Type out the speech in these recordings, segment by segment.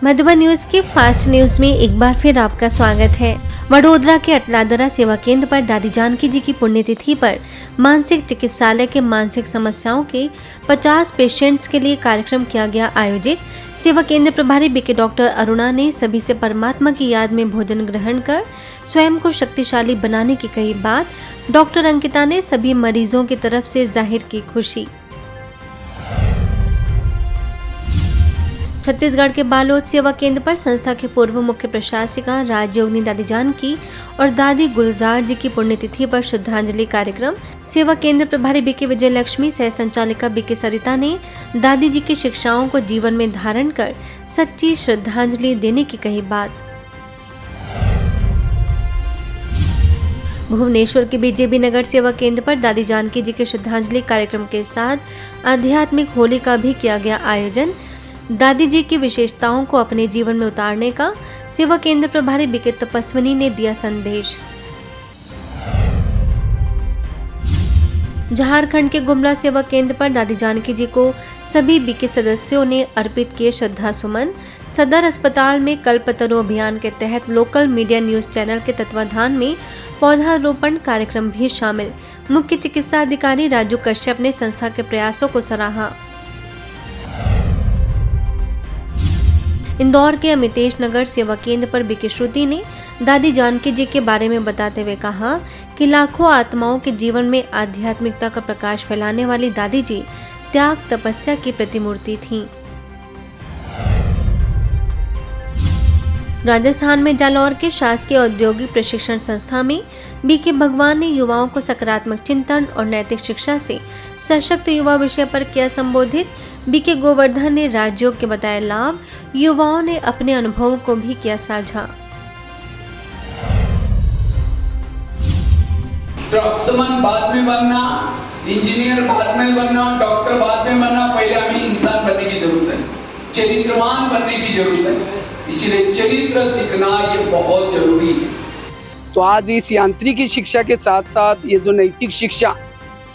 Madhuban news के fast news में एक बार फिर आपका स्वागत है। वडोदरा के अटलादरा सेवा केंद्र पर दादी जानकी जी की पुण्यतिथि पर मानसिक चिकित्सालय के मानसिक समस्याओं के 50 पेशेंट्स के लिए कार्यक्रम किया गया आयोजित। सेवा केंद्र प्रभारी बीके डॉक्टर अरुणा ने सभी से परमात्मा की याद में भोजन ग्रहण कर स्वयं को शक्तिशाली बनाने की कही बात। डॉक्टर अंकिता ने सभी मरीजों की तरफ से जाहिर की खुशी। छत्तीसगढ़ के बालोद सेवा केंद्र पर संस्था के पूर्व मुख्य प्रशासिका राजयोगिनी दादी जानकी और दादी गुलजार जी की पुण्यतिथि पर श्रद्धांजलि कार्यक्रम। सेवा केंद्र प्रभारी बीके विजय लक्ष्मी, सह संचालिका बीके सरिता ने दादी जी की शिक्षाओं को जीवन में धारण कर सच्ची श्रद्धांजलि देने की कही बात। भुवनेश्वर के बीजेपी नगर सेवा केंद्र पर दादी जानकी जी के श्रद्धांजलि कार्यक्रम के साथ आध्यात्मिक होली का भी किया गया आयोजन। दादी जी की विशेषताओं को अपने जीवन में उतारने का सेवा केंद्र प्रभारी बीके तपस्विनी ने दिया संदेश। झारखंड के गुमला सेवा केंद्र पर दादी जानकी जी को सभी बीके सदस्यों ने अर्पित किए श्रद्धा सुमन। सदर अस्पताल में कल्पतरु अभियान के तहत लोकल मीडिया न्यूज चैनल के तत्वाधान में पौधारोपण कार्यक्रम भी शामिल। मुख्य चिकित्सा अधिकारी राजू कश्यप ने संस्था के प्रयासों को सराहा। इंदौर के अमितेश नगर सेवा केंद्र पर बीके श्रुति ने दादी जानकी जी के बारे में बताते हुए कहा कि लाखों आत्माओं के जीवन में आध्यात्मिकता का प्रकाश फैलाने वाली दादी जी त्याग तपस्या की प्रतिमूर्ति थीं। राजस्थान में जालौर के शासकीय औद्योगिक प्रशिक्षण संस्था में बीके भगवान ने युवाओं को सकारात्मक चिंतन और नैतिक शिक्षा से सशक्त युवा विषय पर किया संबोधित। बीके गोवर्धन ने राजयोग के बताए लाभ, युवाओं ने अपने अनुभवों को भी किया साझा। ड्रग्समन बाद में बनना, इंजीनियर बाद में बनना, डॉक्टर बाद में बनना, पहले हमें इंसान बनने की जरूरत है, चरित्रवान बनने की जरूरत है। इसलिए चरित्र सीखना ये बहुत जरूरी है। तो आज इस यांत्रिकी शिक्षा के साथ साथ ये जो नैतिक शिक्षा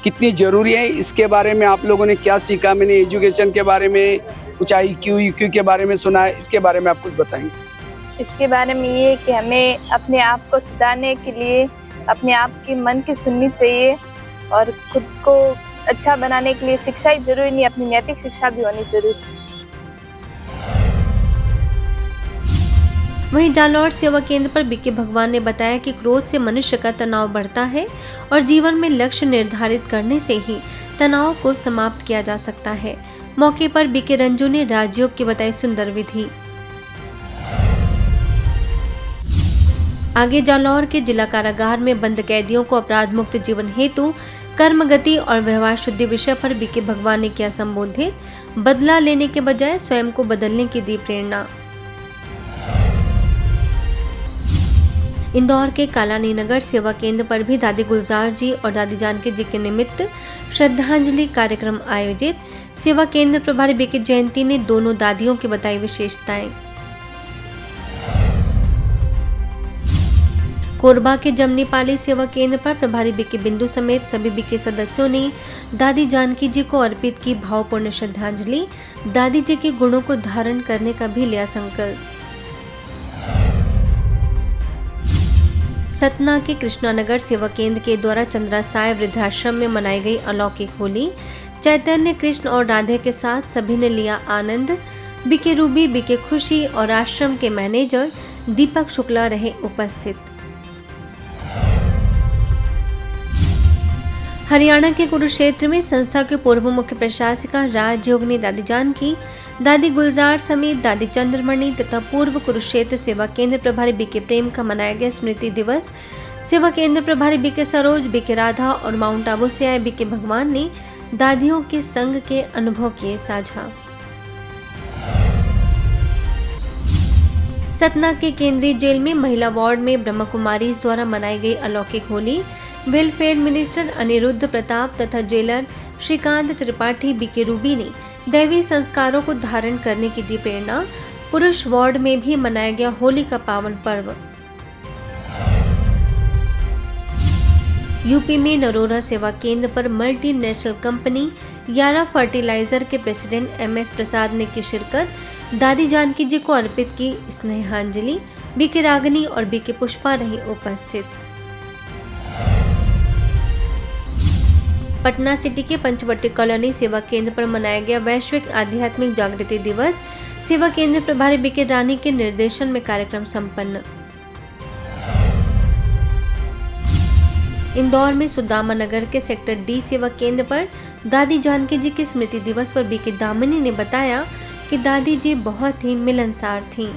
कितनी ज़रूरी है, इसके बारे में आप लोगों ने क्या सीखा? मैंने एजुकेशन के बारे में कुछ IQ EQ के बारे में सुना है, इसके बारे में आप कुछ बताएंगे? इसके बारे में ये कि हमें अपने आप को सुधारने के लिए अपने आप की मन की सुननी चाहिए और खुद को अच्छा बनाने के लिए शिक्षा ही जरूरी नहीं, अपनी नैतिक शिक्षा भी होनी जरूरी है। वहीं जालौर सेवा केंद्र पर बीके भगवान ने बताया कि क्रोध से मनुष्य का तनाव बढ़ता है और जीवन में लक्ष्य निर्धारित करने से ही तनाव को समाप्त किया जा सकता है। मौके पर बीके रंजू ने राजयोग की बताई सुंदर विधि। आगे जालौर के जिला कारागार में बंद कैदियों को अपराध मुक्त जीवन हेतु कर्म गति और व्यवहार शुद्धि विषय पर बीके भगवान ने किया संबोधित। बदला लेने के बजाय स्वयं को बदलने की दी प्रेरणा। इंदौर के कालानी नगर सेवा केंद्र पर भी दादी गुलजार जी और दादी जानकी जी के निमित्त श्रद्धांजलि कार्यक्रम आयोजित। सेवा केंद्र प्रभारी बीके जयंती ने दोनों दादियों की बताई विशेषताएं। कोरबा के जमनीपाली सेवा केंद्र पर प्रभारी बीके बिंदु समेत सभी बीके सदस्यों ने दादी जानकी जी को अर्पित की भावपूर्ण श्रद्धांजलि। दादी जी के गुणों को धारण करने का भी लिया संकल्प। सतना के कृष्णानगर सेवा केंद्र के द्वारा चंद्रा साय वृद्धाश्रम में मनाई गई अलौकिक होली। चैतन्य कृष्ण और राधे के साथ सभी ने लिया आनंद। बीके रूबी, बीके खुशी और आश्रम के मैनेजर दीपक शुक्ला रहे उपस्थित। हरियाणा के कुरुक्षेत्र में संस्था के पूर्व मुख्य प्रशासिका राजयोगिनी दादी जानकी, दादी गुलजार समेत दादी चंद्रमणि तथा पूर्व कुरुक्षेत्र सेवा केंद्र प्रभारी बीके प्रेम का मनाया गया स्मृति दिवस। सेवा केंद्र प्रभारी बीके सरोज, बीके राधा और माउंट आबू से आए बीके भगवान ने दादियों के संग के अनुभव किए साझा। सतना के केंद्रीय जेल में महिला वार्ड में ब्रह्म कुमारी द्वारा मनाई गई अलौकिक होली। वेलफेयर मिनिस्टर अनिरुद्ध प्रताप तथा जेलर श्रीकांत त्रिपाठी बीके रूबी ने दैवी संस्कारों को धारण करने की दी प्रेरणा। पुरुष वार्ड में भी मनाया गया होली का पावन पर्व। यूपी में नरोरा सेवा केंद्र पर मल्टीनेशनल कंपनी यारा फर्टिलाइजर के प्रेसिडेंट MS प्रसाद ने की शिरकत। दादी जानकी जी को अर्पित की स्नेहांजलि। BK रागिनी और BK पुष्पा रही उपस्थित। पटना सिटी के पंचवटी कॉलोनी सेवा केंद्र पर मनाया गया वैश्विक आध्यात्मिक जागृति दिवस। सेवा केंद्र प्रभारी BK रानी के निर्देशन में कार्यक्रम संपन्न। इंदौर में सुदामा नगर के सेक्टर D सेवा केंद्र पर दादी जानकी जी के स्मृति दिवस पर BK दामिनी ने बताया कि दादी जी बहुत ही मिलनसार थीं।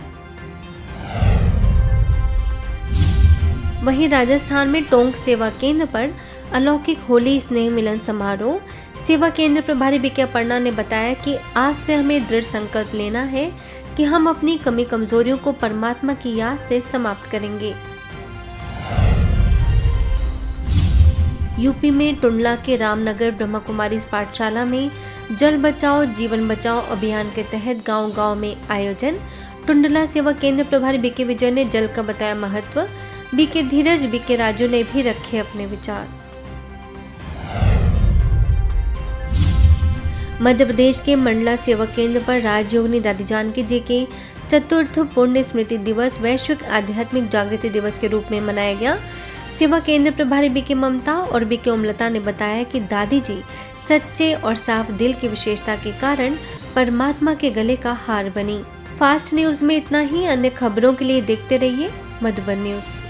वहीं राजस्थान में टोंक सेवा केंद्र पर अलौकिक होली स्नेह मिलन समारोह। सेवा केंद्र प्रभारी BK अपर्णा ने बताया कि आज से हमें दृढ़ संकल्प लेना है कि हम अपनी कमी कमजोरियों को परमात्मा की याद से समाप्त करेंगे। यूपी में टुंडला के रामनगर ब्रह्मा कुमारी पाठशाला में जल बचाओ जीवन बचाओ अभियान के तहत गांव-गांव में आयोजन। टुंडला सेवा केंद्र प्रभारी BK विजय ने जल का बताया महत्व। BK धीरज BK राजू ने भी रखे अपने विचार। मध्य प्रदेश के मंडला सेवा केंद्र पर राजयोगिनी दादी जानकी जी के चतुर्थ पुण्य स्मृति दिवस वैश्विक आध्यात्मिक जागृति दिवस के रूप में मनाया गया। सेवा केंद्र प्रभारी BK ममता और BK ओमलता ने बताया कि दादी जी सच्चे और साफ दिल की विशेषता के कारण परमात्मा के गले का हार बनी। फास्ट न्यूज में इतना ही। अन्य खबरों के लिए देखते रहिए मधुबन न्यूज।